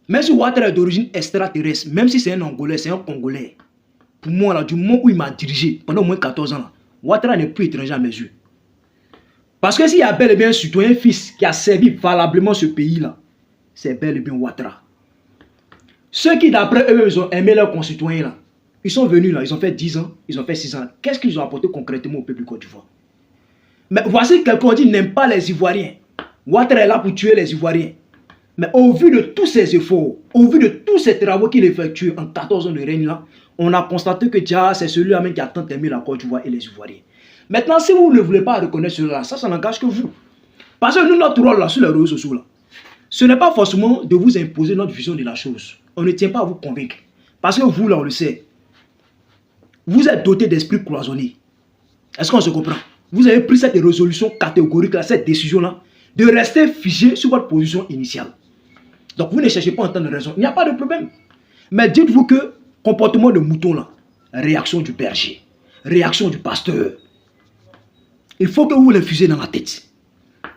Même si Ouattara est d'origine extraterrestre, même si c'est un Angolais, c'est un Congolais, pour moi, là, du moment où il m'a dirigé pendant au moins 14 ans, Ouattara n'est plus étranger à mes yeux. Parce que s'il y a bel et bien un citoyen fils qui a servi valablement ce pays-là, c'est bel et bien Ouattara. Ceux qui, d'après eux, ils ont aimé leurs concitoyens, là, ils sont venus là, ils ont fait 10 ans, ils ont fait 6 ans. Qu'est-ce qu'ils ont apporté concrètement au peuple Côte d'Ivoire? Mais voici quelqu'un qui n'aime pas les Ivoiriens. Ouattara est là pour tuer les Ivoiriens. Mais au vu de tous ces efforts, au vu de tous ces travaux qu'il effectue en 14 ans de règne là, on a constaté que c'est celui-là même qui a tant aimé la Côte d'Ivoire et les Ivoiriens. Maintenant, si vous ne voulez pas reconnaître cela, ça n'engage que vous. Parce que nous, notre rôle là, sur les réseaux sociaux là, ce n'est pas forcément de vous imposer notre vision de la chose. On ne tient pas à vous convaincre. Parce que vous, là, on le sait, vous êtes doté d'esprit cloisonné. Est-ce qu'on se comprend? Vous avez pris cette résolution catégorique, là, cette décision-là, de rester figé sur votre position initiale. Donc, vous ne cherchez pas à entendre raison. Il n'y a pas de problème. Mais dites-vous que, comportement de mouton, là, réaction du berger, réaction du pasteur, il faut que vous l'infusez dans la tête.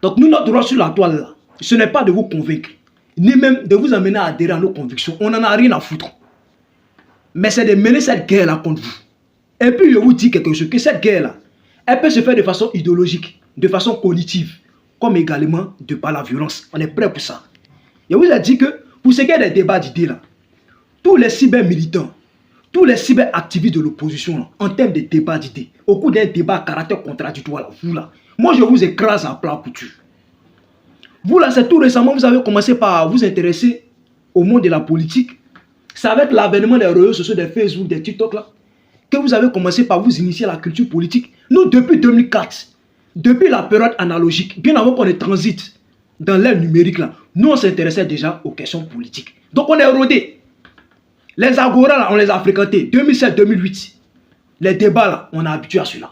Donc, nous, notre rôle sur la toile, là, ce n'est pas de vous convaincre, ni même de vous amener à adhérer à nos convictions. On n'en a rien à foutre. Mais c'est de mener cette guerre-là contre vous. Et puis, je vous dis quelque chose, que cette guerre-là, elle peut se faire de façon idéologique, de façon cognitive, comme également de par la violence. On est prêt pour ça. Je vous ai dit que, pour ce qui est des débats d'idées, là, tous les cyber-militants, tous les cyber-activistes de l'opposition, en termes de débats d'idées, au cours d'un débat à caractère contradictoire, là, vous là, moi je vous écrase à plat couture. Vous là, c'est tout récemment, vous avez commencé par vous intéresser au monde de la politique. C'est avec l'avènement des réseaux sociaux, des Facebook, des TikTok là, que vous avez commencé par vous initier à la culture politique. Nous, depuis 2004, depuis la période analogique, bien avant qu'on ait transite dans l'ère numérique là, nous on s'intéressait déjà aux questions politiques. Donc on est rodé. Les agora là, on les a fréquentés. 2007-2008. Les débats là, on a habitué à cela.